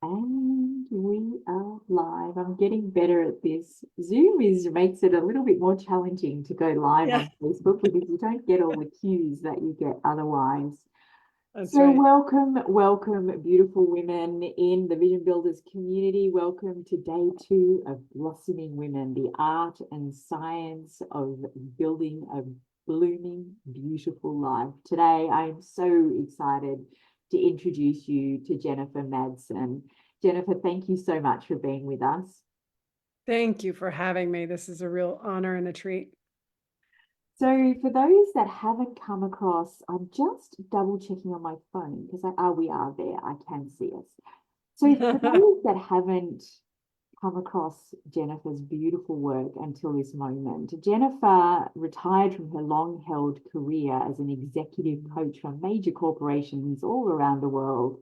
And we are live. I'm getting better at this. Zoom makes it a little bit more challenging to go live Yeah, on Facebook because you don't get all the cues that you get otherwise. that's So right. welcome, beautiful women in the Vision Builders community. Welcome to day 2 of Blossoming Women, the art and science of building a blooming, beautiful life. Today, I'm so excited to introduce you to Jenifer Madson. Jenifer, thank you so much for being with us. Thank you for having me. This is a real honor and a treat. So for those that haven't come across, I'm just double checking on my phone because we are there. I can see us. So for those that haven't come across Jenifer's beautiful work until this moment, Jenifer retired from her long-held career as an executive coach for major corporations all around the world,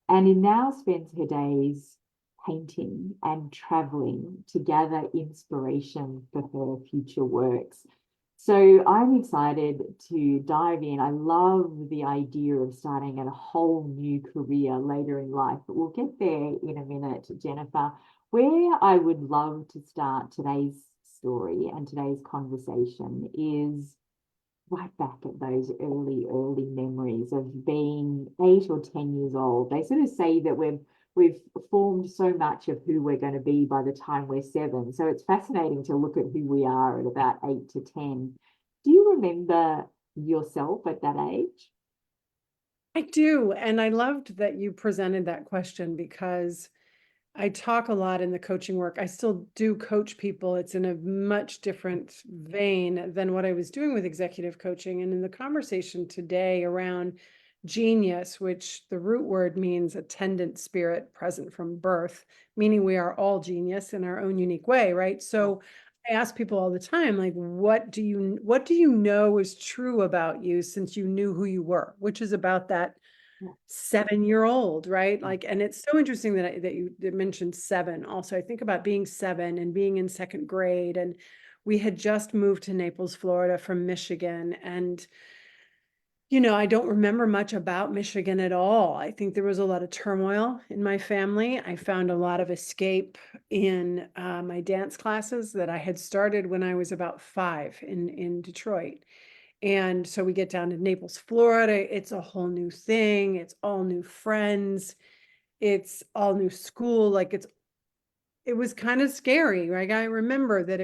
and now spends her days painting and traveling to gather inspiration for her future works. So I'm excited to dive in. I love the idea of starting a whole new career later in life, but we'll get there in a minute, Jenifer. Where I would love to start today's story and today's conversation is right back at those early memories of being 8 or 10 years old. They sort of say that we've formed so much of who we're going to be by the time we're 7. So it's fascinating to look at who we are at about 8 to 10. Do you remember yourself at that age? I do. And I loved that you presented that question because I talk a lot in the coaching work. I still do coach people. It's in a much different vein than what I was doing with executive coaching. And in the conversation today around genius, which the root word means attendant spirit present from birth, meaning we are all genius in our own unique way, right? So I ask people all the time, like, what do you know is true about you since you knew who you were, which is about that 7-year-old, right? Like, and it's so interesting that you mentioned 7. Also, I think about being 7 and being in second grade, and we had just moved to Naples, Florida from Michigan, and I don't remember much about Michigan at all. I think there was a lot of turmoil in my family. I found a lot of escape in my dance classes that I had started when I was about 5 in Detroit. And so we get down to Naples, Florida. It's a whole new thing. It's all new friends. It's all new school. It was kind of scary. Like, I remember that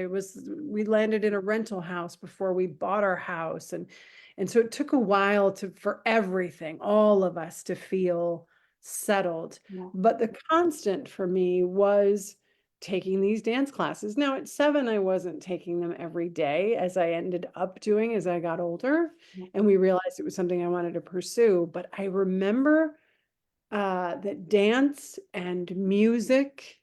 we landed in a rental house before we bought our house. And so it took a while for everything, all of us to feel settled. Yeah. But the constant for me was taking these dance classes. Now at 7, I wasn't taking them every day as I ended up doing as I got older. Yeah. And we realized it was something I wanted to pursue. But I remember that dance and music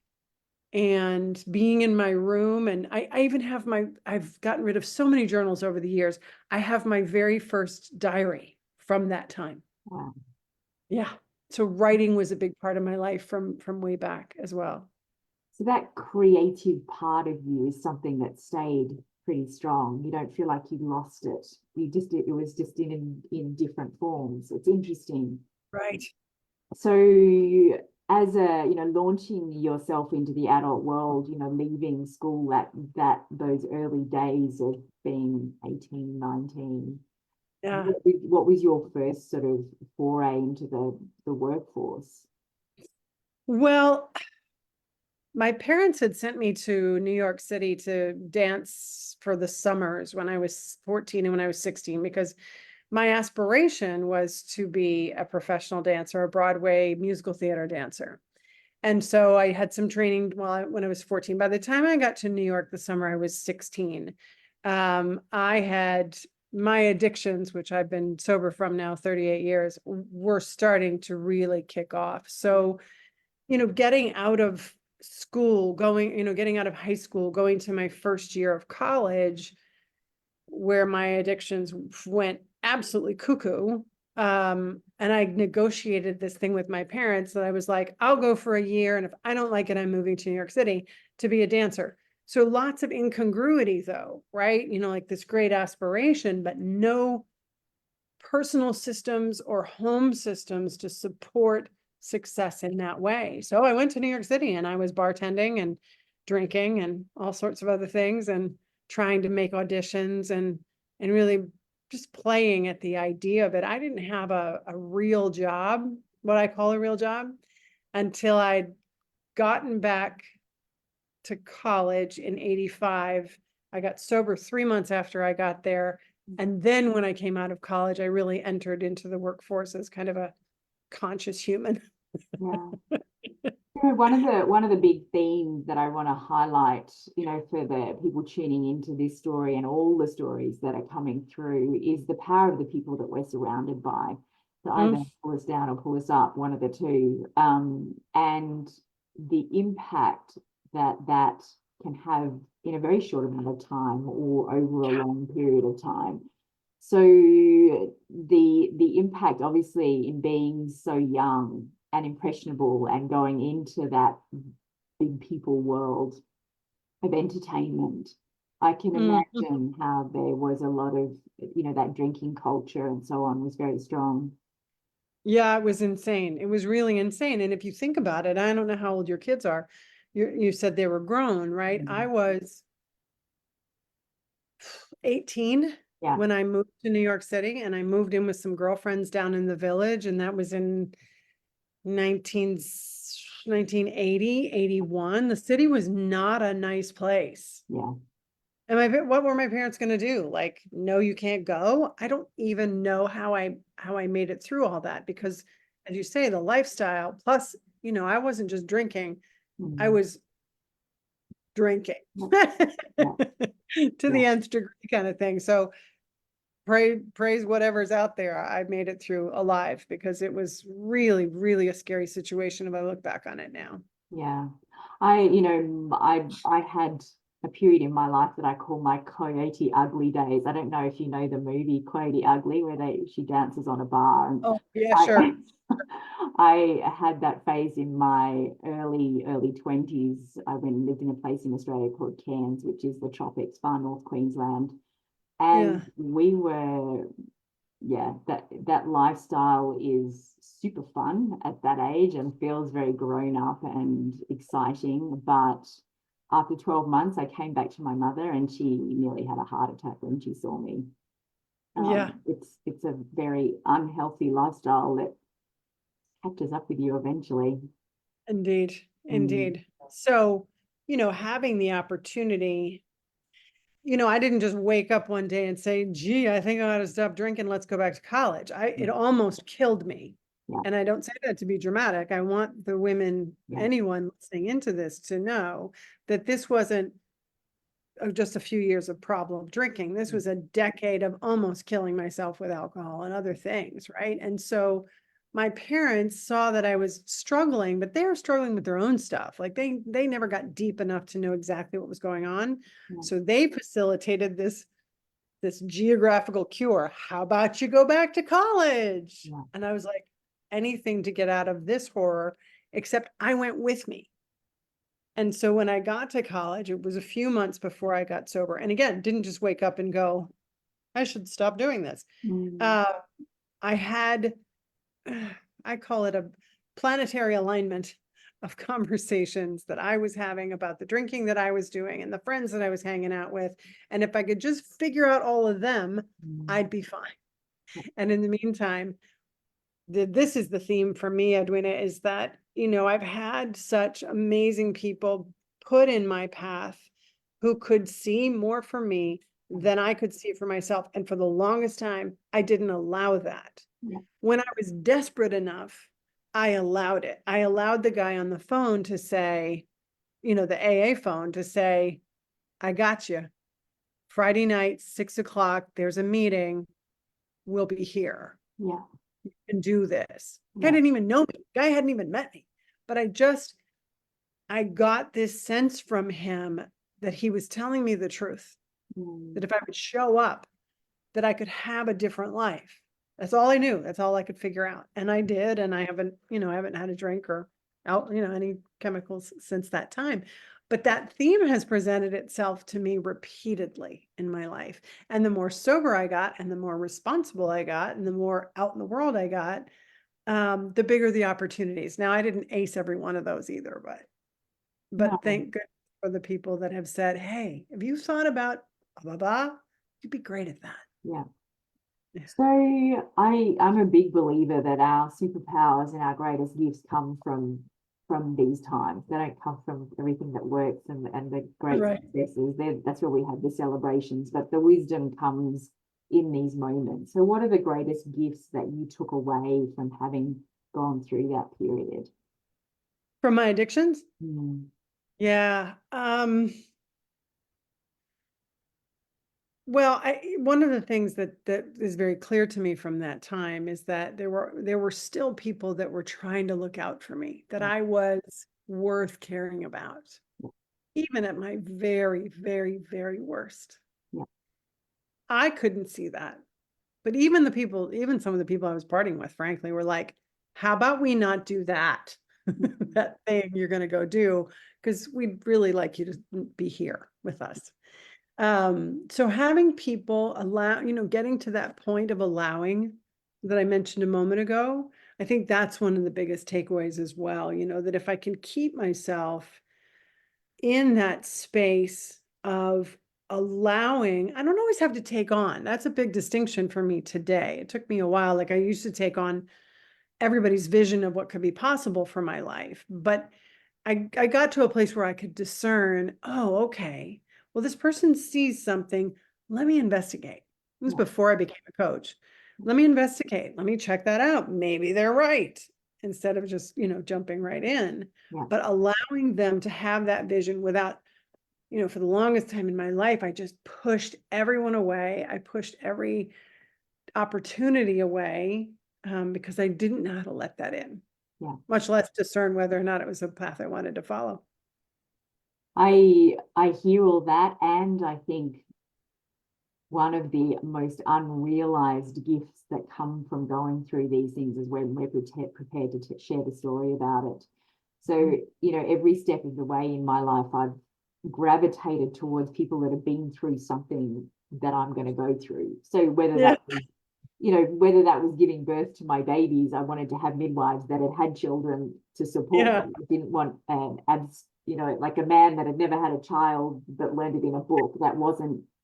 and being in my room. And I even have I've gotten rid of so many journals over the years. I have my very first diary from that time. Wow. Yeah. So writing was a big part of my life from way back as well. So that creative part of you is something that stayed pretty strong. You don't feel like you lost it. It was just in different forms. It's interesting. Right. So as launching yourself into the adult world, leaving school at those early days of being 18, 19, Yeah. what was your first sort of foray into the workforce? Well, my parents had sent me to New York City to dance for the summers when I was 14 and when I was 16, because my aspiration was to be a professional dancer, a Broadway musical theater dancer. And so I had some training when I was 14. By the time I got to New York the summer I was 16, I had my addictions, which I've been sober from now 38 years, were starting to really kick off. So, getting out of school, getting out of high school, going to my first year of college, where my addictions went absolutely cuckoo. And I negotiated this thing with my parents that I was like, I'll go for a year, and if I don't like it, I'm moving to New York City to be a dancer. So lots of incongruity though, right? Like this great aspiration, but no personal systems or home systems to support success in that way. So I went to New York City and I was bartending and drinking and all sorts of other things and trying to make auditions and really just playing at the idea of it. I didn't have a real job, what I call a real job, until I'd gotten back to college in 85. I got sober 3 months after I got there. And then when I came out of college, I really entered into the workforce as kind of a conscious human. Yeah. One of the big themes that I want to highlight, for the people tuning into this story and all the stories that are coming through, is the power of the people that we're surrounded by. So either pull us down or pull us up, one of the two. And the impact that can have in a very short amount of time or over a long period of time. So the impact, obviously, in being so young and impressionable and going into that big people world of entertainment, I can imagine how there was a lot of, that drinking culture and so on was very strong. Yeah, it was insane. It was really insane. And if you think about it, I don't know how old your kids are. You said they were grown, right? I was 18 Yeah. when I moved to New York City, and I moved in with some girlfriends down in the Village, and that was in 1980, 81. The city was not a nice place. Yeah. And what were my parents going to do? Like, no, you can't go. I don't even know how I made it through all that, because as you say, the lifestyle plus, I wasn't just drinking, I was drinking Yeah. to the nth degree kind of thing. So praise whatever's out there. I made it through alive, because it was really, really a scary situation if I look back on it now. Yeah. I had a period in my life that I call my Coyote Ugly days. I don't know if you know the movie Coyote Ugly, where she dances on a bar. And Oh, yeah, sure. I had that phase in my early 20s. I went and lived in a place in Australia called Cairns, which is the tropics, far north Queensland. And we were, that lifestyle is super fun at that age and feels very grown up and exciting. But after 12 months, I came back to my mother and she nearly had a heart attack when she saw me. It's a very unhealthy lifestyle that catches up with you eventually. Indeed. Indeed. So, having the opportunity, I didn't just wake up one day and say, gee, I think I ought to stop drinking. Let's go back to college. It almost killed me. Yeah. And I don't say that to be dramatic. I want the women, anyone listening into this, to know that this wasn't just a few years of problem drinking. This was a decade of almost killing myself with alcohol and other things, right? And so my parents saw that I was struggling, but they were struggling with their own stuff. Like they never got deep enough to know exactly what was going on. So they facilitated this geographical cure. How about you go back to college? Yeah. And I was like, anything to get out of this horror, except I went with me. And so when I got to college, it was a few months before I got sober. And again, didn't just wake up and go, I should stop doing this. I had, I call it a planetary alignment of conversations that I was having about the drinking that I was doing and the friends that I was hanging out with. And if I could just figure out all of them, I'd be fine. And in the meantime, this is the theme for me, Edwina, is that, I've had such amazing people put in my path who could see more for me than I could see for myself. And for the longest time, I didn't allow that. When I was desperate enough, I allowed it. I allowed the guy on the phone to say, the AA phone to say, I got you. Friday night, 6:00, there's a meeting. We'll be here. Yeah. You can do this. Guy didn't even know me. Guy hadn't even met me. But I got this sense from him that he was telling me the truth. That if I would show up, that I could have a different life. That's all I knew. That's all I could figure out. And I did. And I haven't had a drink or any chemicals since that time. But that theme has presented itself to me repeatedly in my life. And the more sober I got and the more responsible I got and the more out in the world I got, the bigger the opportunities. Now, I didn't ace every one of those either, No, but thank goodness for the people that have said, hey, have you thought about blah, blah, blah? You'd be great at that. yeah. Yeah. So I'm a big believer that our superpowers and our greatest gifts come from these times. They don't come from everything that works and the great Right. successes. That's where we have the celebrations, but the wisdom comes in these moments. So what are the greatest gifts that you took away from having gone through that period? From my addictions? Mm, Yeah. Well, one of the things that is very clear to me from that time is that there were still people that were trying to look out for me, that yeah, I was worth caring about, even at my very, very, very worst. yeah, I couldn't see that. But even some of the people I was partying with, frankly, were like, how about we not do that? That thing you're going to go do, because we'd really like you to be here with us. So having people allow, getting to that point of allowing that I mentioned a moment ago, I think that's one of the biggest takeaways as well, that if I can keep myself in that space of allowing, I don't always have to take on. That's a big distinction for me today. It took me a while. Like I used to take on everybody's vision of what could be possible for my life. But I got to a place where I could discern, oh, okay, well, this person sees something. Let me investigate. This was yeah, before I became a coach. Let me investigate. Let me check that out. Maybe they're right, instead of just, jumping right in. yeah, But allowing them to have that vision without, for the longest time in my life, I just pushed everyone away. I pushed every opportunity away, because I didn't know how to let that in, yeah. much less discern whether or not it was a path I wanted to follow. I hear all that, and I think one of the most unrealized gifts that come from going through these things is when we're prepared to share the story about it. So, every step of the way in my life, I've gravitated towards people that have been through something that I'm going to go through. So Yeah. whether that was giving birth to my babies, I wanted to have midwives that had children to support Yeah. them. I didn't want like a man that had never had a child but learned it in a book.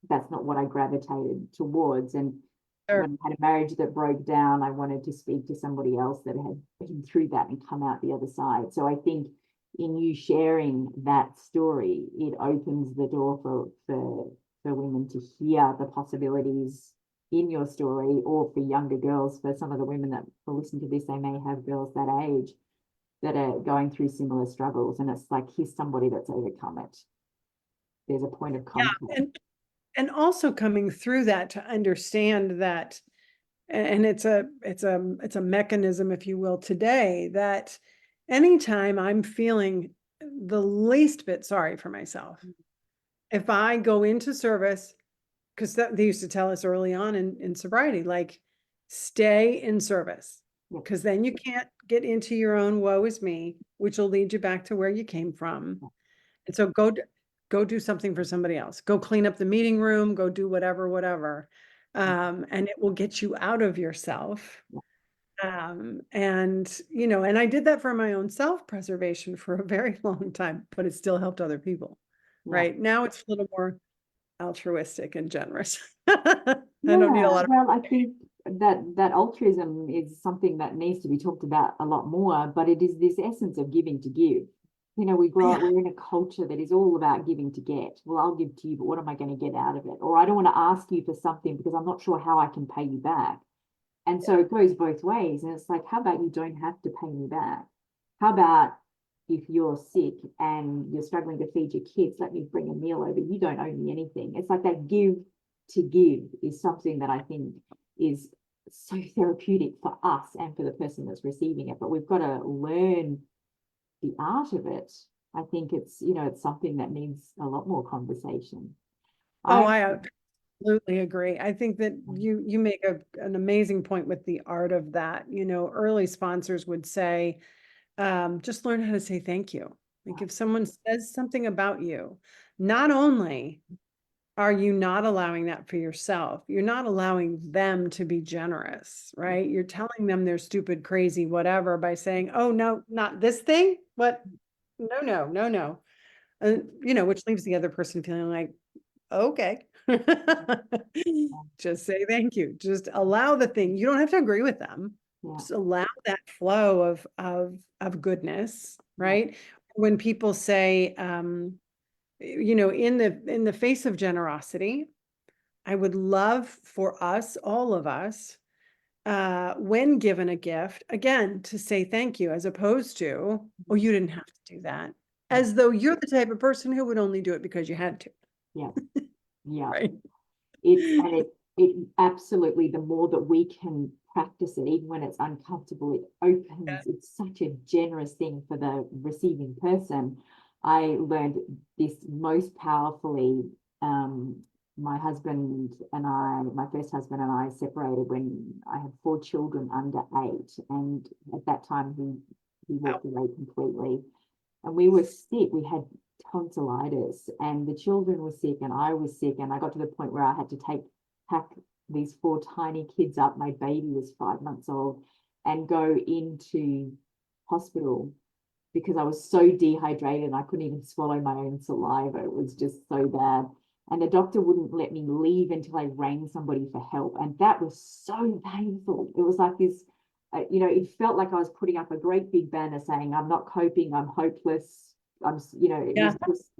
That's not what I gravitated towards. And Sure. when I had a marriage that broke down, I wanted to speak to somebody else that had been through that and come out the other side. So I think in you sharing that story, it opens the door for women to hear the possibilities in your story, or for younger girls, for some of the women that will listen to this, they may have girls that age that are going through similar struggles. And it's like, here's somebody that's overcome it. There's a point of contact. And also coming through that to understand that, and it's a mechanism, if you will, today, that anytime I'm feeling the least bit sorry for myself, if I go into service, because they used to tell us early on in sobriety, like, stay in service, Yeah, because then you can't get into your own woe is me, which will lead you back to where you came from. And so go do something for somebody else. Go clean up the meeting room, go do whatever. And it will get you out of yourself. And I did that for my own self-preservation for a very long time, but it still helped other people. yeah. Right now it's a little more altruistic and generous. I don't need a Yeah, lot of. well, I think that altruism is something that needs to be talked about a lot more, but it is this essence of giving to give. We grow up, Yeah, we're in a culture that is all about giving to get. Well, I'll give to you, but what am I going to get out of it? Or I don't want to ask you for something because I'm not sure how I can pay you back. And so it goes both ways. And it's like, how about you don't have to pay me back? How about if you're sick and you're struggling to feed your kids, let me bring a meal over. You don't owe me anything. It's like that give to give is something that I think is so therapeutic for us and for the person that's receiving it. But we've got to learn the art of it. I think it's something that needs a lot more conversation. oh, I I absolutely agree. I think that you make an amazing point with the art of that. Early sponsors would say, just learn how to say thank you. Like if someone says something about you, not only are you not allowing that for yourself? You're not allowing them to be generous, right? You're telling them they're stupid, crazy, whatever by saying, oh, no, not this thing. What? No, no, no, no. Which leaves the other person feeling like, okay, just say thank you. Just allow the thing. You don't have to agree with them. Yeah. Just allow that flow of goodness, Yeah. right? When people say, in the face of generosity, I would love for us, all of us, when given a gift, again, to say thank you, as opposed to, oh, you didn't have to do that, as though you're the type of person who would only do it because you had to, Yeah. Yeah. right? It absolutely, the more that we can practice it, even when it's uncomfortable, it opens, it's such a generous thing for the receiving person. I learned this most powerfully. My husband and I, my first husband and I separated when I had 4 children under 8. And at that time he walked away completely. And we were sick. We had tonsillitis, and the children were sick, and I was sick. And I got to the point where I had to pack these 4 tiny kids up. My baby was 5 months old, and go into hospital because I was so dehydrated. I couldn't even swallow my own saliva. It was just so bad. And the doctor wouldn't let me leave until I rang somebody for help. And that was so painful. It was like this, it felt like I was putting up a great big banner saying, I'm not coping, I'm hopeless. It Yeah. was just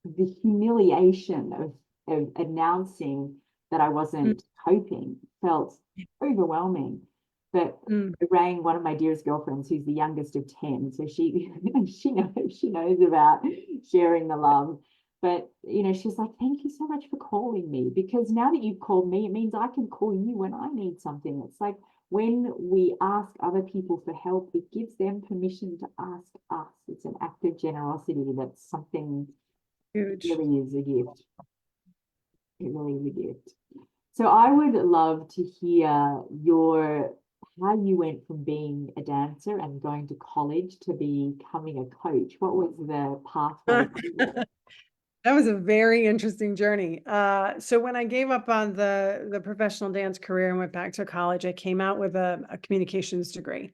the humiliation of announcing that I wasn't coping felt overwhelming. But I rang one of my dearest girlfriends, who's the youngest of 10. So she knows about sharing the love. But she's like, thank you so much for calling me, because now that you've called me, it means I can call you when I need something. It's like when we ask other people for help, it gives them permission to ask us. It's an act of generosity. That's something Huge. really is a gift. It really is a gift. So I would love to hear how you went from being a dancer and going to college to becoming a coach. What was the pathway? That was a very interesting journey. So when I gave up on the professional dance career and went back to college, I came out with a communications degree.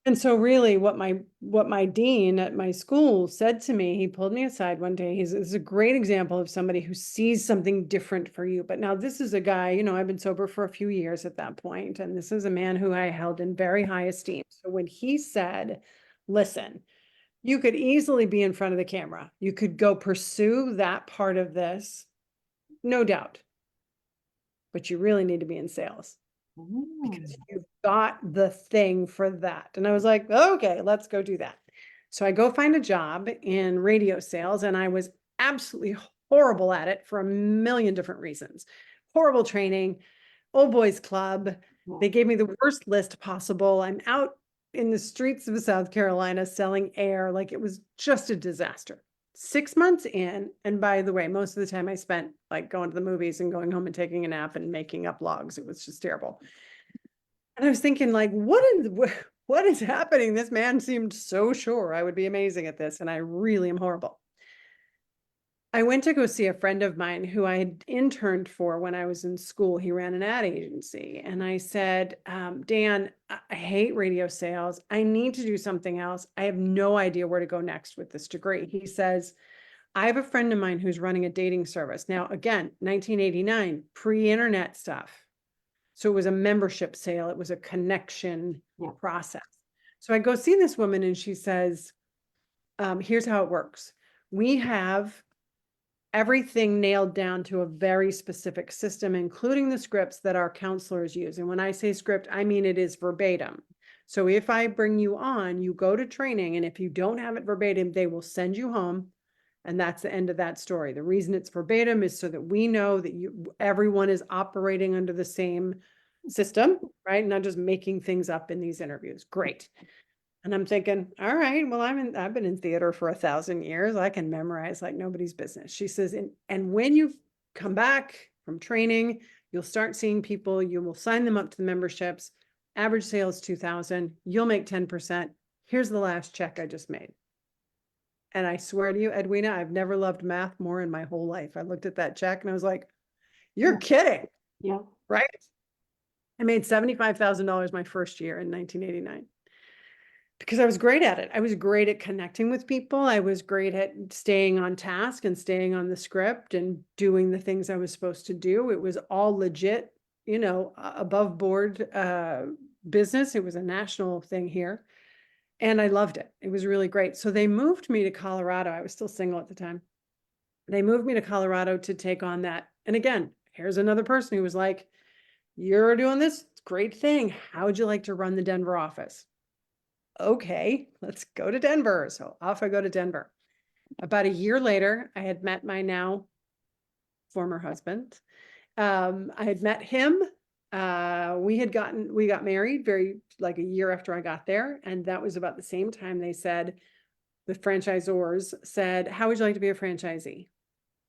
And so really what my dean at my school said to me, he pulled me aside one day. This is a great example of somebody who sees something different for you. But now this is a guy, I've been sober for a few years at that point, and this is a man who I held in very high esteem. So when he said, listen, you could easily be in front of the camera. You could go pursue that part of this, no doubt. But you really need to be in sales because you've got the thing for that. And I was like, okay, let's go do that. So I go find a job in radio sales, and I was absolutely horrible at it for a million different reasons. Horrible training, old boys club. They gave me the worst list possible. I'm out in the streets of South Carolina selling air. Like, it was just a disaster. 6 months in, and by the way, most of the time I spent like going to the movies and going home and taking a nap and making up logs. It was just terrible. And I was thinking, like, what is happening? This man seemed so sure I would be amazing at this, and I really am horrible. I went to go see a friend of mine who I had interned for when I was in school. He ran an ad agency. And I said, Dan, I hate radio sales. I need to do something else. I have no idea where to go next with this degree. He says, I have a friend of mine who's running a dating service. Now, again, 1989, pre-internet stuff. So it was a membership sale. It was a connection process. So I go see this woman, and she says, here's how it works. We have everything nailed down to a very specific system, including the scripts that our counselors use. And when I say script, I mean it is verbatim. So if I bring you on, you go to training, and if you don't have it verbatim, they will send you home. And that's the end of that story. The reason it's verbatim is so that we know that everyone is operating under the same system, right? Not just making things up in these interviews. Great. And I'm thinking, all right, well, I've been in theater for 1,000 years. I can memorize like nobody's business. She says, and when you come back from training, you'll start seeing people, you will sign them up to the memberships. Average sales 2,000, you'll make 10%. Here's the last check I just made. And I swear to you, Edwina, I've never loved math more in my whole life. I looked at that check and I was like, you're Yeah. kidding, Yeah. right? I made $75,000 my first year in 1989 because I was great at it. I was great at connecting with people. I was great at staying on task and staying on the script and doing the things I was supposed to do. It was all legit, above board business. It was a national thing here. And I loved it. It was really great. So they moved me to Colorado. I was still single at the time. They moved me to Colorado to take on that. And again, here's another person who was like, you're doing this great thing. How would you like to run the Denver office? Okay, let's go to Denver. So off I go to Denver. About a year later, I had met my now former husband. I had met him. We got married like a year after I got there. And that was about the same time the franchisors said, how would you like to be a franchisee?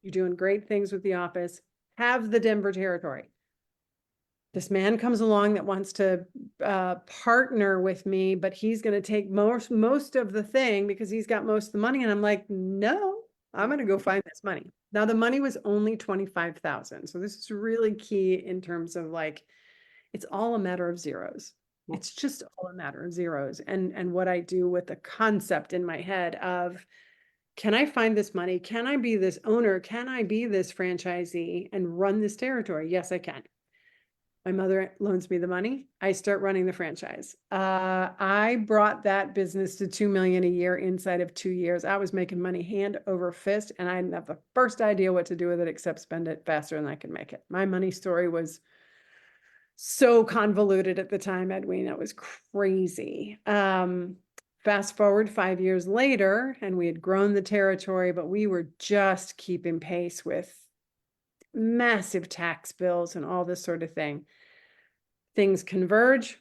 You're doing great things with the office. Have the Denver territory. This man comes along that wants to partner with me, but he's going to take most of the thing because he's got most of the money. And I'm like, no, I'm going to go find this money. Now the money was only 25,000. So this is really key in terms of like, it's all a matter of zeros. Yeah. It's just all a matter of zeros. And what I do with the concept in my head of, can I find this money? Can I be this owner? Can I be this franchisee and run this territory? Yes, I can. My mother loans me the money. I start running the franchise. I brought that business to 2 million a year inside of 2 years. I was making money hand over fist, and I didn't have the first idea what to do with it except spend it faster than I could make it. My money story was so convoluted at the time, Edwina. It was crazy. Fast forward 5 years later, and we had grown the territory, but we were just keeping pace with massive tax bills and all this sort of thing. Things converge,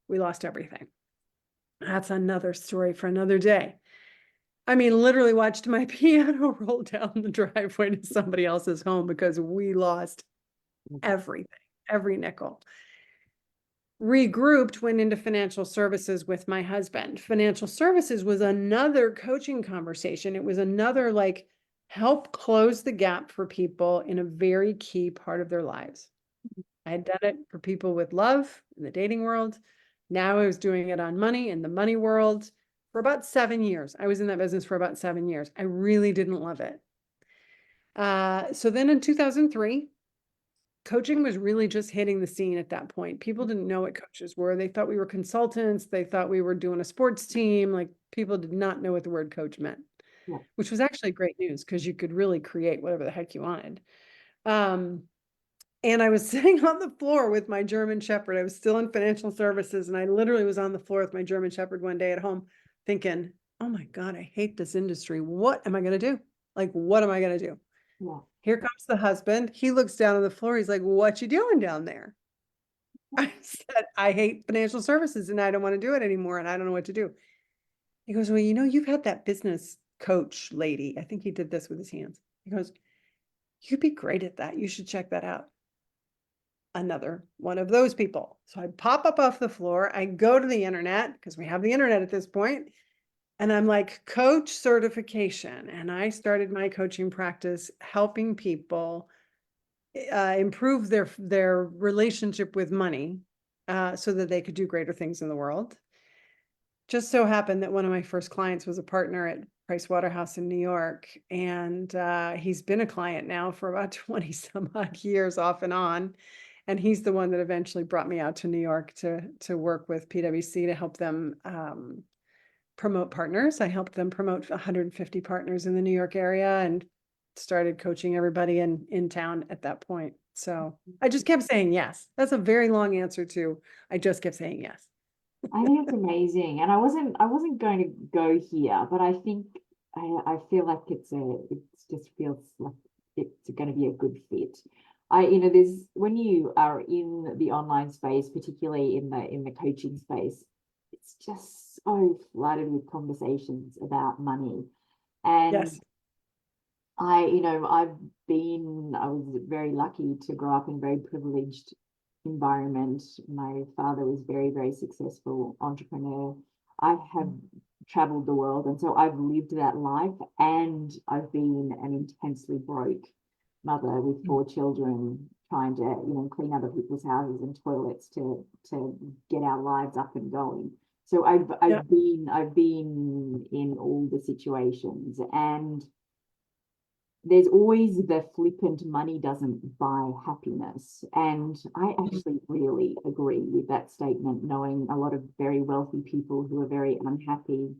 we lost everything. That's another story for another day. I mean, literally watched my piano roll down the driveway to somebody else's home because we lost everything, every nickel. Regrouped, went into financial services with my husband. Financial services was another coaching conversation. It was another like help close the gap for people in a very key part of their lives. I had done it for people with love in the dating world. Now I was doing it on money in the money world for about 7 years. I was in that business for about 7 years. I really didn't love it. So then in 2003, coaching was really just hitting the scene at that point. People didn't know what coaches were. They thought we were consultants. They thought we were doing a sports team. Like people did not know what the word coach meant, Yeah. which was actually great news because you could really create whatever the heck you wanted. And I was sitting on the floor with my German Shepherd. I was still in financial services, and I literally was on the floor with my German Shepherd one day at home thinking, oh my God, I hate this industry. What am I going to do? Like, what am I going to do? Yeah. Here comes the husband. He looks down on the floor. He's like, what you doing down there? I said, I hate financial services and I don't want to do it anymore. And I don't know what to do. He goes, well, you've had that business coach lady. I think he did this with his hands. He goes, you'd be great at that. You should check that out. Another one of those people. So I pop up off the floor. I go to the internet because we have the internet at this point. And I'm like, coach certification. And I started my coaching practice helping people improve their relationship with money so that they could do greater things in the world. Just so happened that one of my first clients was a partner at Price Waterhouse in New York. And he's been a client now for about 20 some odd years off and on. And he's the one that eventually brought me out to New York to work with PwC to help them promote partners. I helped them promote 150 partners in the New York area and started coaching everybody in town at that point. So I just kept saying yes. That's a very long answer to, I just kept saying yes. I think it's amazing. And I wasn't going to go here, but I think I feel like it just feels like it's going to be a good fit. There's when you are in the online space, particularly in the coaching space, it's just so flooded with conversations about money. And Yes. I was very lucky to grow up in a very privileged environment. My father was very, very successful entrepreneur. I have traveled the world, and so I've lived that life, and I've been an intensely broke mother with 4 children, trying to, clean other people's houses and toilets to get our lives up and going. So Yeah. I've been in all the situations, and there's always the flippant money doesn't buy happiness. And I actually really agree with that statement, knowing a lot of very wealthy people who are very unhappy.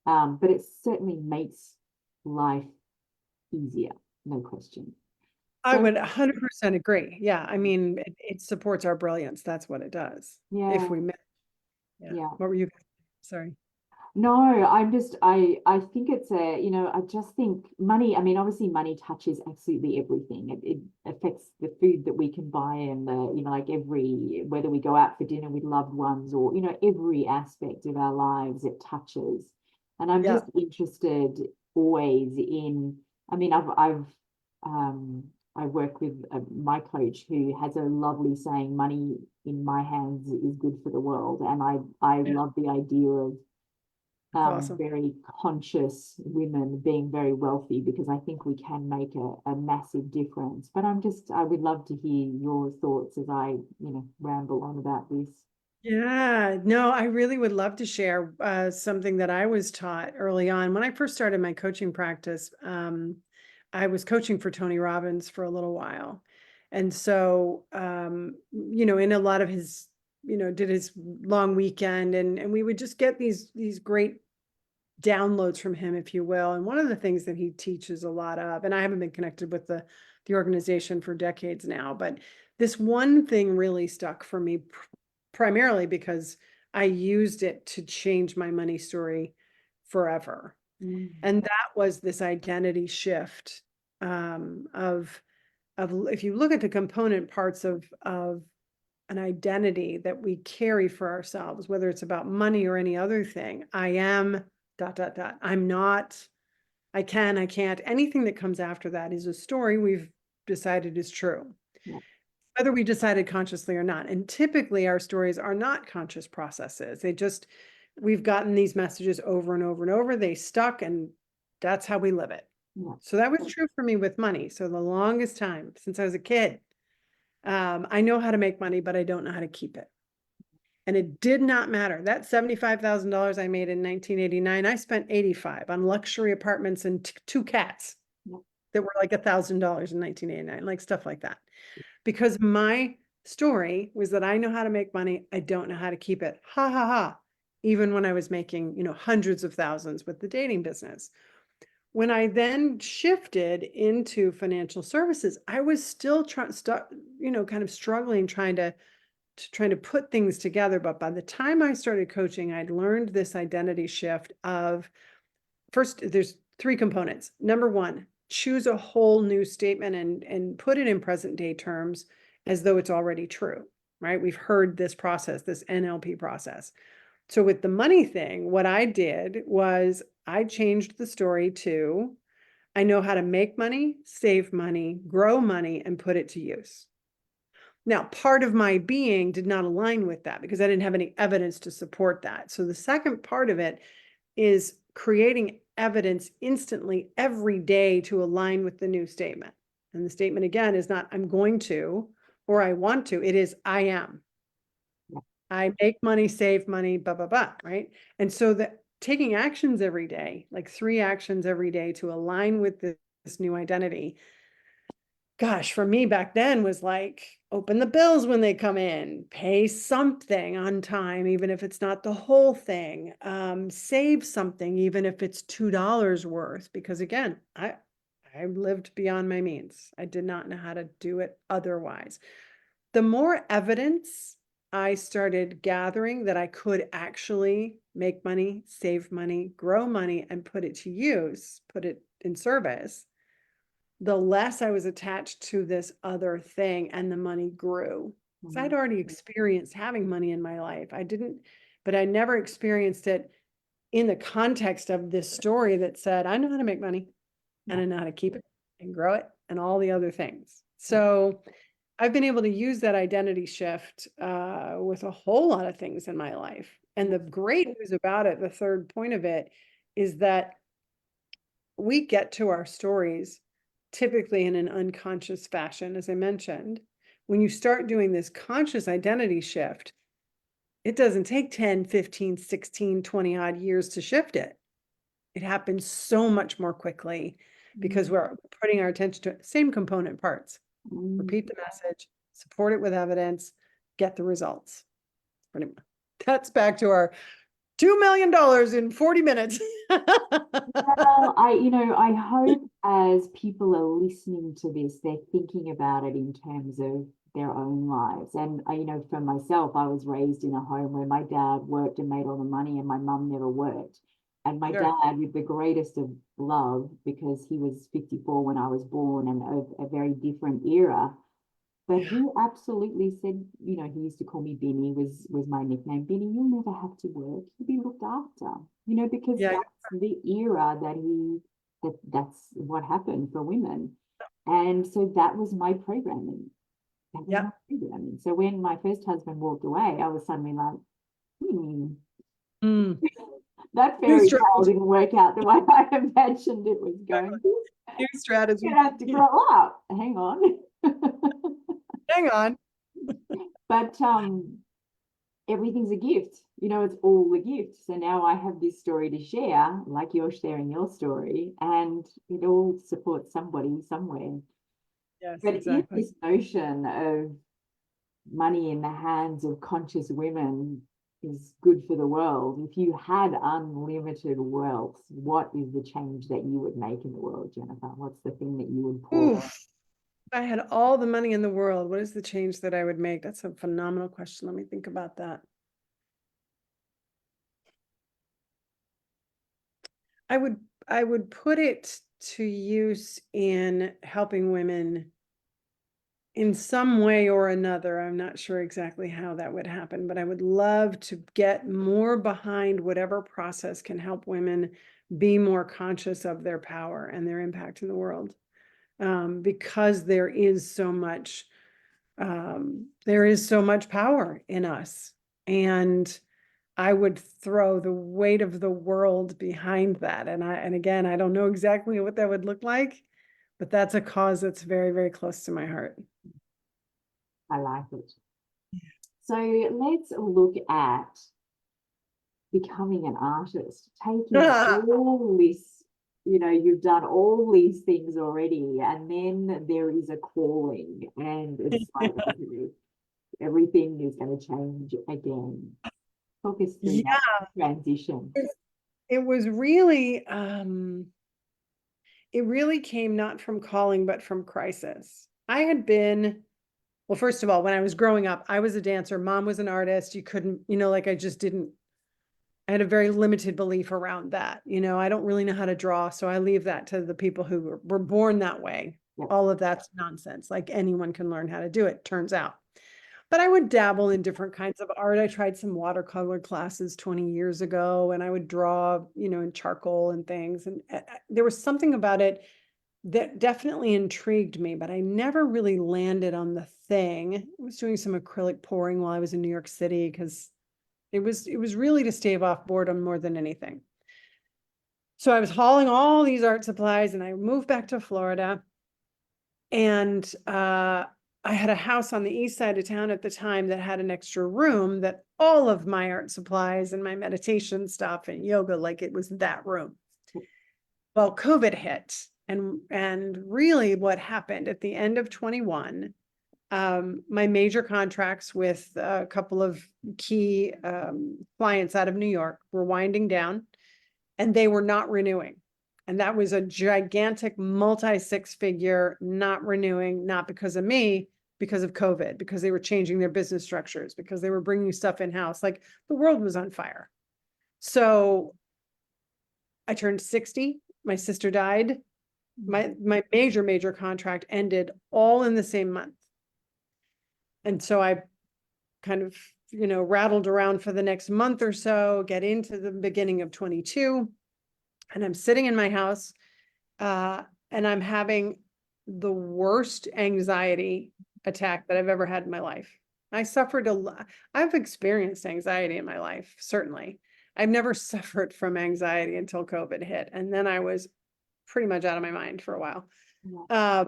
But it certainly makes life easier, no question. I So would 100% agree. Yeah. I mean, it supports our brilliance. That's what it does. If yeah, we, yeah. yeah. What were you, sorry. No, I think it's I just think money, I mean, obviously money touches absolutely everything. It affects the food that we can buy, and like whether we go out for dinner with loved ones, or, every aspect of our lives it touches. And I'm Yeah. just interested always in, I mean, um, I work with my coach who has a lovely saying, money in my hands is good for the world. And I Yeah. love the idea of That's awesome. very conscious women being very wealthy, because I think we can make a massive difference. But I would love to hear your thoughts as I, ramble on about this. Yeah, no, I really would love to share something that I was taught early on. When I first started my coaching practice, I was coaching for Tony Robbins for a little while. And so, in a lot of his, did his long weekend, and we would just get these great downloads from him, if you will. And one of the things that he teaches a lot of, and I haven't been connected with the organization for decades now, but this one thing really stuck for me, primarily because I used it to change my money story forever. Mm, And that was this identity shift, of if you look at the component parts of an identity that we carry for ourselves, whether it's about money or any other thing. I am dot dot dot. I'm not, I can, I can't. Anything that comes after that is a story we've decided is true, yeah, whether we decided consciously or not. And typically our stories are not conscious processes. We've gotten these messages over and over and over. They stuck, and that's how we live it. yeah, So that was true for me with money. So the longest time since I was a kid, I know how to make money, but I don't know how to keep it. And it did not matter. That $75,000 I made in 1989, I spent 85 on luxury apartments and 2 cats yeah, that were like $1,000 in 1989, like stuff like that. Because my story was that I know how to make money. I don't know how to keep it. Ha ha ha. Even when I was making, hundreds of thousands with the dating business. When I then shifted into financial services, I was still kind of struggling, trying to put things together. But by the time I started coaching, I'd learned this identity shift of, first, there's 3 components. Number 1, choose a whole new statement and put it in present day terms as though it's already true, right? We've heard this process, this NLP process. So with the money thing, what I did was I changed the story to, I know how to make money, save money, grow money, and put it to use. Now, part of my being did not align with that because I didn't have any evidence to support that. So the second part of it is creating evidence instantly every day to align with the new statement. And the statement, again, is not I'm going to or I want to. It is I am. yeah, I make money, save money, blah, blah, blah, right? And so that taking actions every day, like 3 actions every day to align with this new identity, gosh, for me back then was like, open the bills when they come in, pay something on time, even if it's not the whole thing, save something, even if it's $2 worth, because again, I lived beyond my means. I did not know how to do it otherwise. The more evidence I started gathering that I could actually make money, save money, grow money, and put it to use, put it in service, the less I was attached to this other thing, and the money grew. So I'd mm, already experienced having money in my life. But I never experienced it in the context of this story that said, I know how to make money and yeah, I know how to keep it and grow it and all the other things. yeah, So I've been able to use that identity shift with a whole lot of things in my life. And the great news about it, the third point of it, is that we get to our stories typically in an unconscious fashion, as I mentioned. When you start doing this conscious identity shift, it doesn't take 10, 15, 16, 20 odd years to shift it. It happens so much more quickly because we're putting our attention to same component parts. Repeat the message, support it with evidence, get the results. Pretty much. That's back to our $2 million in 40 minutes. Well, I hope as people are listening to this, they're thinking about it in terms of their own lives. And for myself, I was raised in a home where my dad worked and made all the money, and my mum never worked. And my Sure. dad, with the greatest of love, because he was 54 when I was born and of a very different era. But Yeah. he absolutely said, he used to call me Binny, was my nickname. Binny, you'll never have to work. You'll be looked after, because Yeah. that's the era that's what happened for women. And so that was my programming. That was Yeah. my programming. So when my first husband walked away, I was suddenly like, Mm. that New fairy tale strategy. didn't work out the way I imagined it was going to. New You're strategy. gonna have to grow up. Hang on. Hang on. But everything's a gift. It's all a gift. So now I have this story to share, like you're sharing your story, and it all supports somebody somewhere. Yes, But in exactly. this notion of money in the hands of conscious women is good for the world, if you had unlimited wealth, what is the change that you would make in the world, Jenifer? What's the thing that you would pour? Oof. If I had all the money in the world, what is the change that I would make? That's a phenomenal question. Let me think about that. I would put it to use in helping women in some way or another. I'm not sure exactly how that would happen, but I would love to get more behind whatever process can help women be more conscious of their power and their impact in the world. Because there is so much power in us. And I would throw the weight of the world behind that. And again, I don't know exactly what that would look like, but that's a cause that's very, very close to my heart. I like it. So let's look at becoming an artist, taking all this, you've done all these things already, and then there is a calling, and it's like, okay, everything is going to change again. Talk us through Yeah, that transition. it was it really came not from calling, but from crisis. I had been, well, first of all, when I was growing up, I was a dancer. Mom was an artist. You couldn't, like I just didn't, I had a very limited belief around that. I don't really know how to draw, so I leave that to the people who were born that way. Yep. All of that's nonsense. Like anyone can learn how to do it, turns out. But I would dabble in different kinds of art. I tried some watercolor classes 20 years ago, and I would draw, in charcoal and things. And there was something about it that definitely intrigued me, but I never really landed on the thing. I was doing some acrylic pouring while I was in New York City because it was really to stave off boredom more than anything. So I was hauling all these art supplies, and I moved back to Florida, and I had a house on the east side of town at the time that had an extra room that all of my art supplies and my meditation stuff and yoga, like it was that room. Well, COVID hit, and really what happened at the end of 21, my major contracts with a couple of key clients out of New York were winding down, and they were not renewing. And that was a gigantic multi-six-figure not renewing, not because of me, because of COVID, because they were changing their business structures, because they were bringing stuff in-house. Like the world was on fire. So I turned 60. My sister died. My major contract ended all in the same month. And so I kind of, rattled around for the next month or so, get into the beginning of 22. And I'm sitting in my house, and I'm having the worst anxiety attack that I've ever had in my life. I suffered a lot. I've experienced anxiety in my life, certainly. I've never suffered from anxiety until COVID hit. And then I was pretty much out of my mind for a while. Yeah.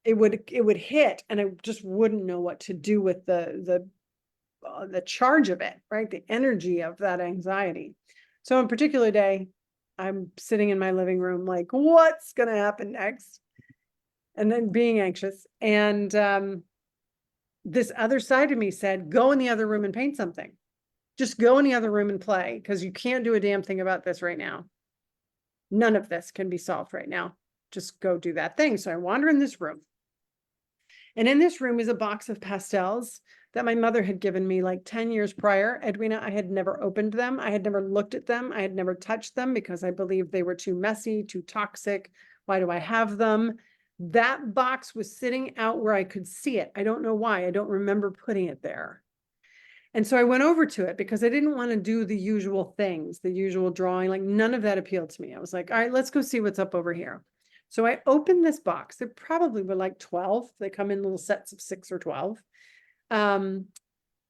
It would hit and I just wouldn't know what to do with the charge of it, right? The energy of that anxiety. So on a particular day, I'm sitting in my living room like, what's going to happen next? And then being anxious. And this other side of me said, go in the other room and paint something. Just go in the other room and play, because you can't do a damn thing about this right now. None of this can be solved right now. Just go do that thing. So I wander in this room. And in this room is a box of pastels that my mother had given me like 10 years prior. Edwina, I had never opened them. I had never looked at them. I had never touched them because I believed they were too messy, too toxic. Why do I have them? That box was sitting out where I could see it. I don't know why. I don't remember putting it there. And so I went over to it because I didn't want to do the usual things, the usual drawing. Like none of that appealed to me. I was like, all right, let's go see what's up over here. So I opened this box. There probably were like 12. They come in little sets of 6 or 12. And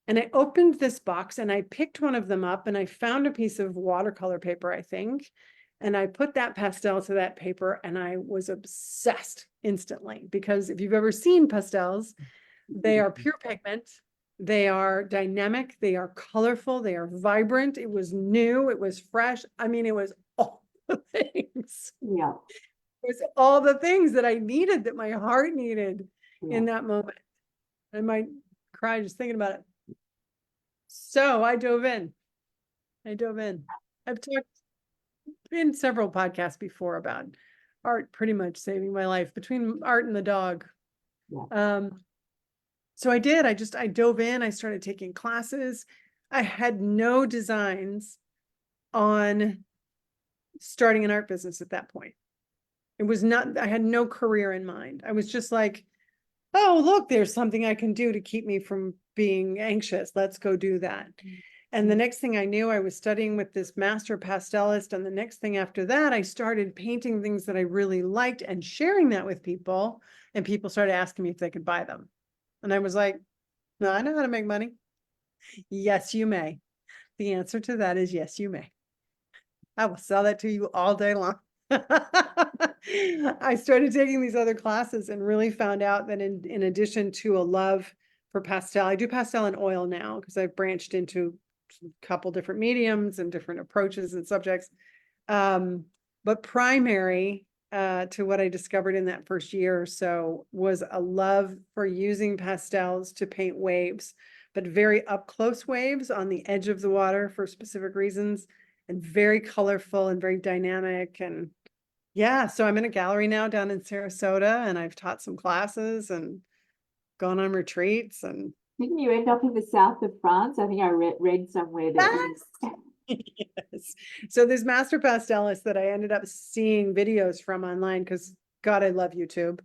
I opened this box and I picked one of them up and I found a piece of watercolor paper, I think. And I put that pastel to that paper and I was obsessed instantly, because if you've ever seen pastels, they are pure pigment. They are dynamic. They are colorful. They are vibrant. It was new. It was fresh. I mean, it was all the things. Yeah. It was all the things that I needed, that my heart needed Yeah. in that moment. I might cry just thinking about it. So I dove in. I've talked in several podcasts before about art pretty much saving my life, between art and the dog. Yeah. So I did. I dove in. I started taking classes. I had no designs on starting an art business at that point. It was not, I had no career in mind. I was just like, oh, look, there's something I can do to keep me from being anxious. Let's go do that. And the next thing I knew, I was studying with this master pastelist. And the next thing after that, I started painting things that I really liked and sharing that with people. And people started asking me if they could buy them. And I was like, no, I know how to make money. Yes, you may. The answer to that is yes, you may. I will sell that to you all day long. I started taking these other classes and really found out that in addition to a love for pastel, I do pastel and oil now because I've branched into a couple different mediums and different approaches and subjects. But primary to what I discovered in that first year or so was a love for using pastels to paint waves, but very up close waves on the edge of the water for specific reasons, and very colorful and very dynamic. And yeah, so I'm in a gallery now down in Sarasota, and I've taught some classes and gone on retreats. And Didn't you end up in the south of France? I think I read somewhere that yes. Yes. So there's master pastelists that I ended up seeing videos from online, because God, I love YouTube.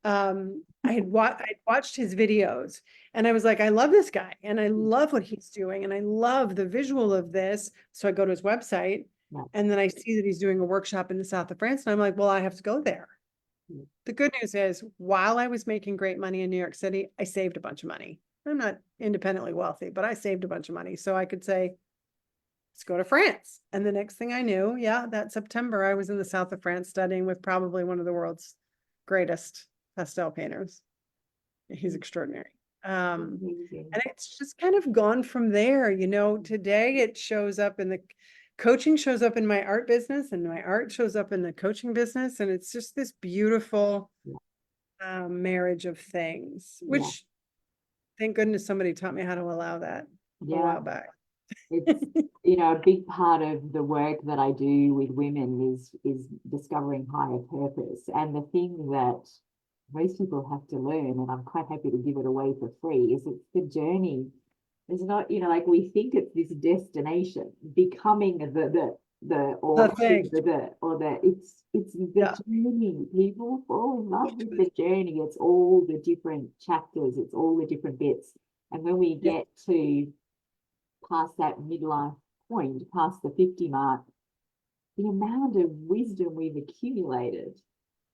I'd watched his videos and I was like, I love this guy and I love what he's doing and I love the visual of this. So I go to his website and then I see that he's doing a workshop in the south of France and I'm like, well, I have to go there. The good news is, while I was making great money in New York City, I saved a bunch of money. I'm not independently wealthy, but I saved a bunch of money. So I could say, let's go to France. And the next thing I knew, that September, I was in the south of France studying with probably one of the world's greatest pastel painters. He's extraordinary. And it's just kind of gone from there. Today it shows up in the coaching, shows up in my art business, and my art shows up in the coaching business. And it's just this beautiful marriage of things, which thank goodness somebody taught me how to allow that a while back. It's a big part of the work that I do with women is discovering higher purpose. And the thing that most people have to learn, and I'm quite happy to give it away for free, is it's the journey. It's not, like we think it's this destination, becoming it's the journey. People fall in love with the journey. It's all the different chapters, it's all the different bits. And when we get to past that midlife point, past the 50 mark, the amount of wisdom we've accumulated,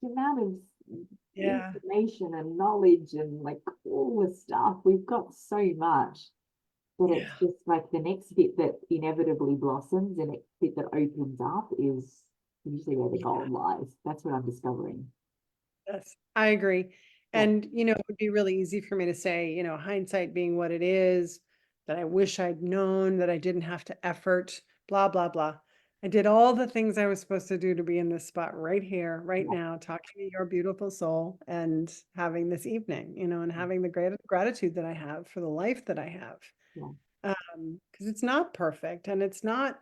the amount of Yeah. information and knowledge and like all the stuff. We've got so much that it's Yeah. just like the next bit that inevitably blossoms, and next bit that opens up is usually where the Yeah. gold lies. That's what I'm discovering. Yes, I agree. Yeah. And, it would be really easy for me to say, hindsight being what it is, that I wish I'd known, that I didn't have to effort, blah, blah, blah. I did all the things I was supposed to do to be in this spot right here, right Yeah. now, talking to your beautiful soul and having this evening, and having the great gratitude that I have for the life that I have. Yeah. Because it's not perfect and it's not,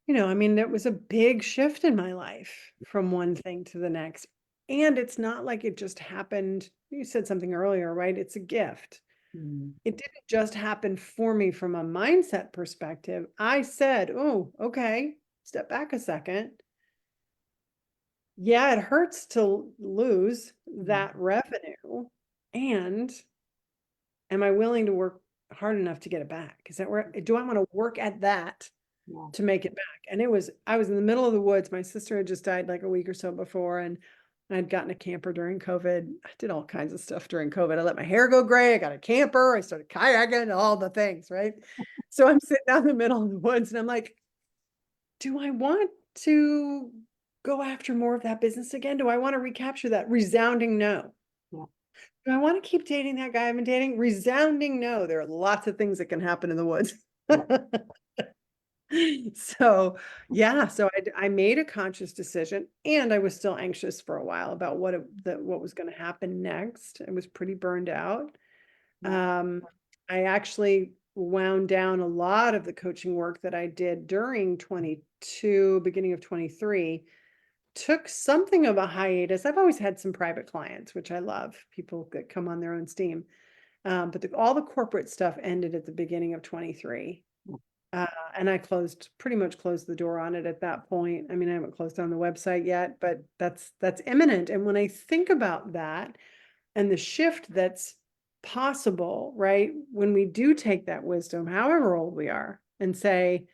I mean, it was a big shift in my life from one thing to the next. And it's not like it just happened. You said something earlier, right? It's a gift. Mm. It didn't just happen for me from a mindset perspective. I said, oh, okay, step back a second. Yeah, it hurts to lose Mm. that revenue. And am I willing to work hard enough to get it back? Is that where, do I want to work at that Yeah. to make it back? And I was in the middle of the woods. My sister had just died like a week or so before, and I'd gotten a camper during COVID. I did all kinds of stuff during COVID. I let my hair go gray. I got a camper. I started kayaking, all the things, right? So I'm sitting out in the middle of the woods and I'm like, do I want to go after more of that business again? Do I want to recapture that? Resounding no. Yeah. Do I want to keep dating that guy I've been dating? Resounding no. There are lots of things that can happen in the woods. Yeah. So yeah, so I made a conscious decision, and I was still anxious for a while about what was going to happen next. I was pretty burned out. Yeah. I actually wound down a lot of the coaching work that I did during 22, beginning of 23, took something of a hiatus. I've always had some private clients, which I love, people that come on their own steam. But all the corporate stuff ended at the beginning of 23. Uh, and I pretty much closed the door on it at that point. I mean, I haven't closed down the website yet, but that's imminent. And when I think about that and the shift that's possible, right? When we do take that wisdom, however old we are, and say,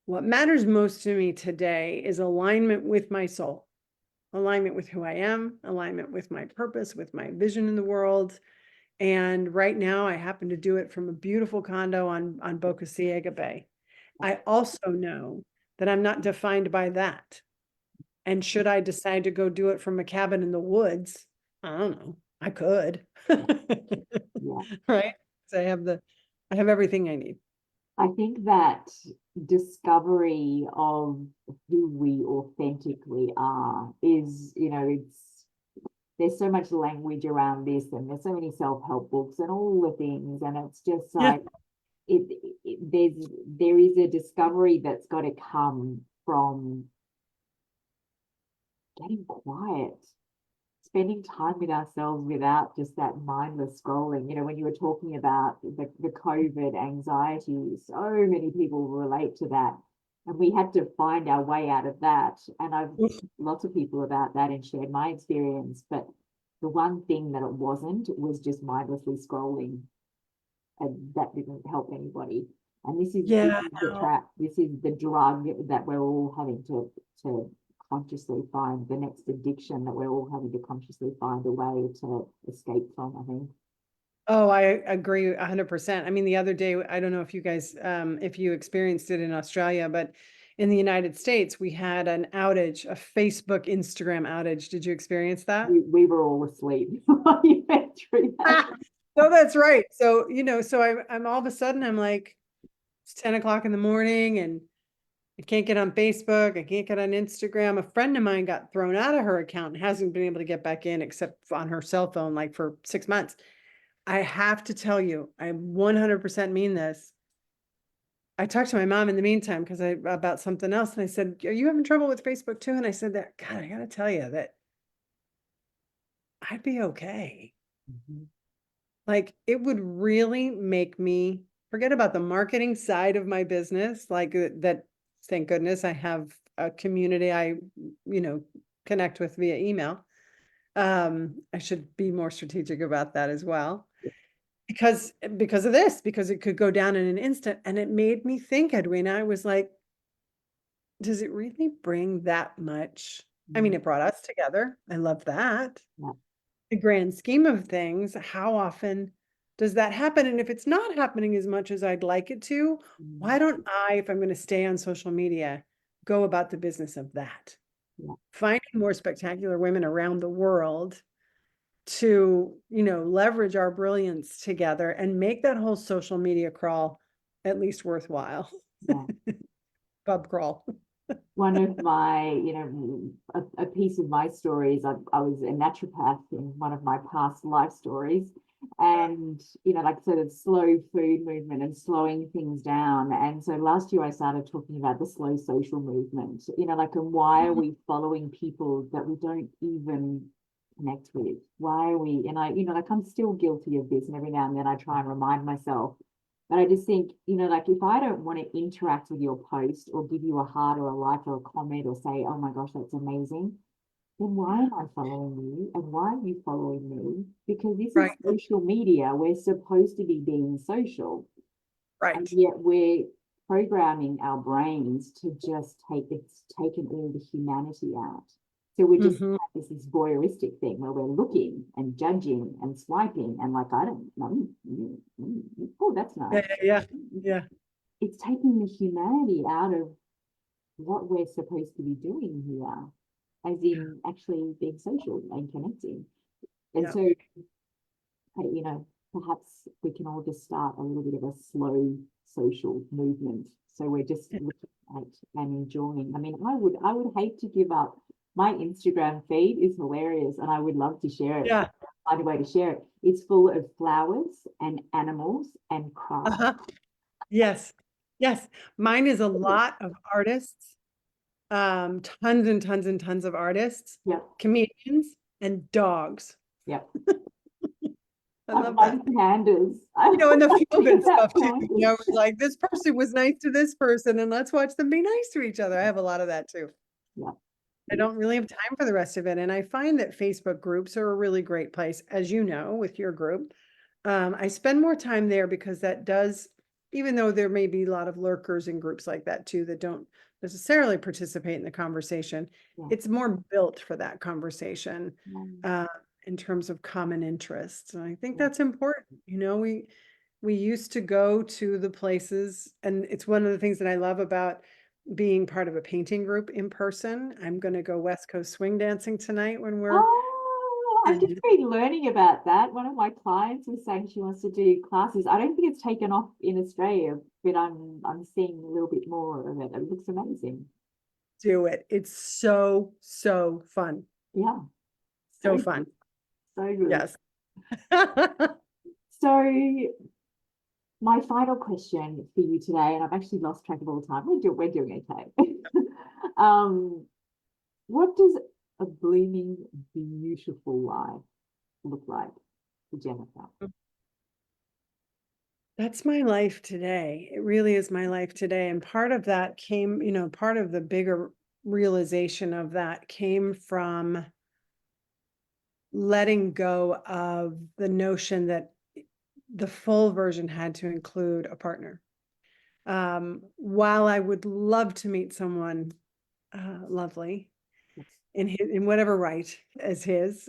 what matters most to me today is alignment with my soul, alignment with who I am, alignment with my purpose, with my vision in the world. And right now I happen to do it from a beautiful condo on Boca Ciega Bay. I also know that I'm not defined by that. And should I decide to go do it from a cabin in the woods, I don't know, I could. Yeah. Right? So I have everything I need. I think that discovery of who we authentically are is, there's so much language around this, and there's so many self-help books and all the things, and it's just Yeah. like there is a discovery that's got to come from getting quiet, spending time with ourselves without just that mindless scrolling. When you were talking about the COVID anxiety, so many people relate to that. And we had to find our way out of that. And I've lots of people about that and shared my experience. But the one thing that it wasn't was just mindlessly scrolling. And that didn't help anybody. And this Yeah. is the trap. This is the drug that we're all having to consciously find, the next addiction that we're all having to consciously find a way to escape from, I think. Oh, I agree 100%. I mean, the other day, I don't know if you guys, if you experienced it in Australia, but in the United States, we had an outage, a Facebook, Instagram outage. Did you experience that? We were all asleep while you went through that. So that's right. So, so I'm all of a sudden, I'm like, it's 10 o'clock in the morning and I can't get on Facebook. I can't get on Instagram. A friend of mine got thrown out of her account and hasn't been able to get back in except on her cell phone, like for 6 months. I have to tell you, I 100% mean this. I talked to my mom in the meantime about something else, and I said, "Are you having trouble with Facebook too?" And I said that, God, I gotta tell you that I'd be okay. Mhm. Like it would really make me forget about the marketing side of my business, like that. Thank goodness I have a community I, connect with via email. I should be more strategic about that as well. Because of this, because it could go down in an instant. And it made me think, Edwina, I was like, does it really bring that much I mean, Mm, it brought us together. I love that. yeah. The grand scheme of things, how often does that happen? And if it's not happening as much as I'd like it to, why Mm, don't I, if I'm going to stay on social media, go about the business of that? yeah. Finding more spectacular women around the world to, leverage our brilliance together and make that whole social media crawl at least worthwhile. Yeah. Pub crawl. One of my, a piece of my story is I was a naturopath in one of my past life stories. And, like sort of slow food movement and slowing things down. And so last year I started talking about the slow social movement, like, and why are we following people that we don't even connect with? Why are we, and I, like I'm still guilty of this. And every now and then I try and remind myself, but I just think, like if I don't want to interact with your post or give you a heart or a like or a comment or say, oh my gosh, that's amazing, then why am I following you? And why are you following me? Because this is Right, social media. We're supposed to be being social. And right. yet we're programming our brains to just it's taken all the humanity out. So we're just Hmm. this voyeuristic thing where we're looking and judging and swiping and like, I don't know, oh, that's nice. Yeah, yeah, yeah. Yeah. It's taking the humanity out of what we're supposed to be doing here, as in actually being social and connecting. And Yeah. so, perhaps we can all just start a little bit of a slow social movement. So we're just looking at and enjoying. I mean, I would hate to give up. My Instagram feed is hilarious and I would love to share it. Yeah. Find a way to share it. It's full of flowers and animals and crafts. Uh-huh. Yes. Yes. Mine is a lot of artists, tons and tons and tons of artists, Yep, comedians, and dogs. yep. I And love that. mine's pandas. I And the feel think good about stuff too. pandas. It's like this person was nice to this person, and let's watch them be nice to each other. I have a lot of that too. Yeah. I don't really have time for the rest of it. And I find that Facebook groups are a really great place, as you know, with your group. I spend more time there because that does, even though there may be a lot of lurkers in groups like that too, that don't necessarily participate in the conversation, Yeah. it's more built for that conversation Mm, uh, in terms of common interests. And I think yeah. that's important. We used to go to the places, and it's one of the things that I love about being part of a painting group in person. I'm going to go West Coast swing dancing tonight when we're Oh, I've just and been learning about that. One of my clients was saying she wants to do classes. I don't think it's taken off in Australia, but I'm seeing a little bit more of it. It looks amazing. do it. It's so, so fun. Yeah, So so fun. so good. Yes. So my final question for you today, and I've actually lost track of all the time. We're doing okay. um, what does a blooming, beautiful life look like for Jenifer? That's my life today. It really is my life today. And part of that came, part of the bigger realization of that came from letting go of the notion that the full version had to include a partner. While I would love to meet someone lovely in whatever right as his,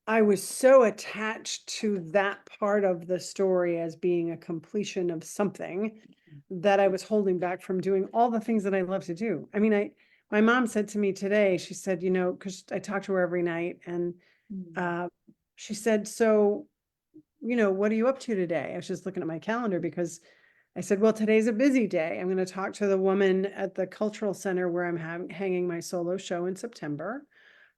I was so attached to that part of the story as being a completion of something that I was holding back from doing all the things that I love to do. I mean, my mom said to me today, she said, because I talk to her every night, and Mm. uh, she said, so, what are you up to today? I was just looking at my calendar because I said, well, today's a busy day. I'm going to talk to the woman at the cultural center where I'm hanging my solo show in September.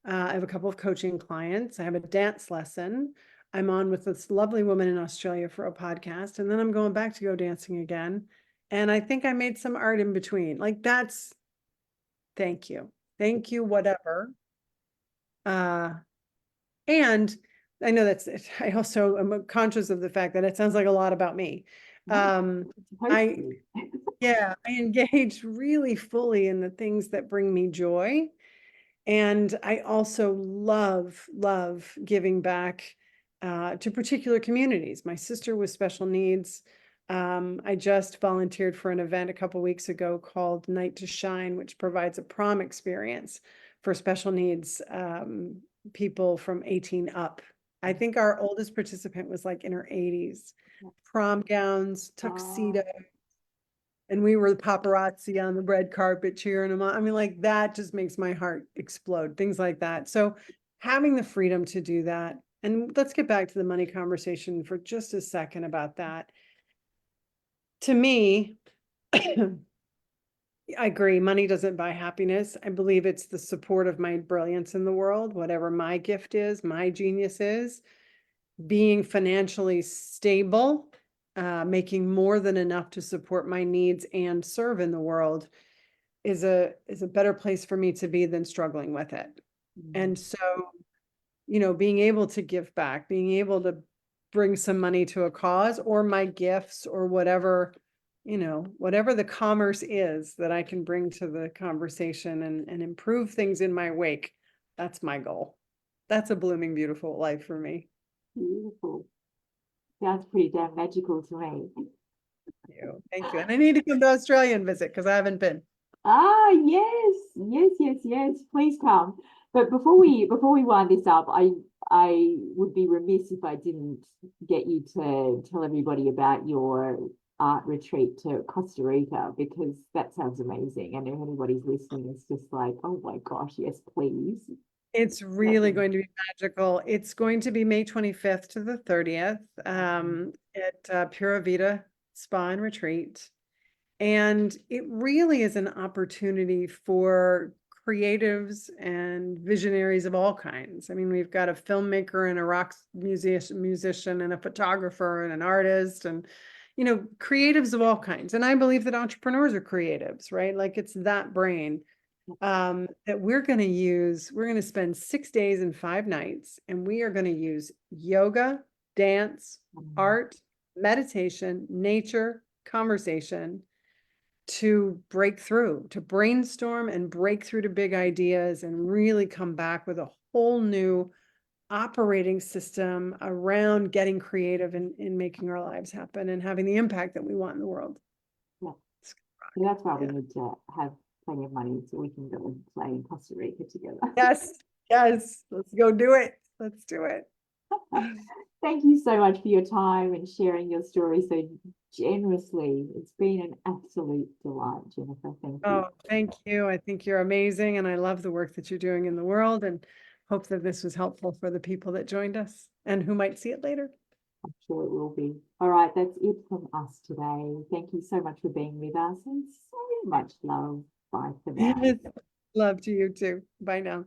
I have a couple of coaching clients. I have a dance lesson. I'm on with this lovely woman in Australia for a podcast, and then I'm going back to go dancing again. And I think I made some art in between. Like that's thank you. Thank you, whatever. Uh, and I know that's it. I also am conscious of the fact that it sounds like a lot about me. No, Um, it's supposed I to. yeah, I engage really fully in the things that bring me joy. And I also love giving back to particular communities. My sister with special needs I just volunteered for an event a couple weeks ago called Night to Shine, which provides a prom experience for special needs people from 18 up. I think our oldest participant was like in her 80s. Prom gowns, tuxedo, and we were the paparazzi on the red carpet cheering them on. I mean, like that just makes my heart explode, things like that. So having the freedom to do that, and let's get back to the money conversation for just a second about that. To me, I agree, money doesn't buy happiness. I believe it's the support of my brilliance in the world, whatever my gift is, my genius is, being financially stable, making more than enough to support my needs and serve in the world is a better place for me to be than struggling with it. And so, being able to give back, being able to bring some money to a cause or my gifts or whatever, whatever the commerce is that I can bring to the conversation and improve things in my wake. That's my goal. That's a blooming, beautiful life for me. Beautiful. Sounds pretty damn magical to me. Thank you. And I need to come to Australia and visit because I haven't been. Ah, yes, yes, yes, yes. Please come. But before we wind this up, I would be remiss if I didn't get you to tell everybody about your art retreat to Costa Rica, because that sounds amazing. And if anybody's listening, it's just like, oh my gosh, yes, please. It's really going to be magical. It's going to be May 25th to the 30th at Pura Vida Spa and Retreat. And it really is an opportunity for creatives and visionaries of all kinds. I mean, we've got a filmmaker and a rock musician and a photographer and an artist and, creatives of all kinds. And I believe that entrepreneurs are creatives, right? Like it's that brain that we're going to spend 6 days and 5 nights, and we are going to use yoga, dance, art, meditation, nature, conversation to break through, to brainstorm and break through to big ideas and really come back with a whole new operating system around getting creative in making our lives happen and having the impact that we want in the world. Yeah. So that's why we need to have plenty of money so we can go and play in Costa Rica together. Yes, yes, let's go do it. Let's do it. Thank you so much for your time and sharing your story so generously. It's been an absolute delight, Jenifer. Thank you. Oh, thank you. I think you're amazing, and I love the work that you're doing in the world, and hope that this was helpful for the people that joined us and who might see it later. I'm sure it will be. All right, that's it from us today. Thank you so much for being with us, and so much love. Bye for now. Love to you too. Bye now.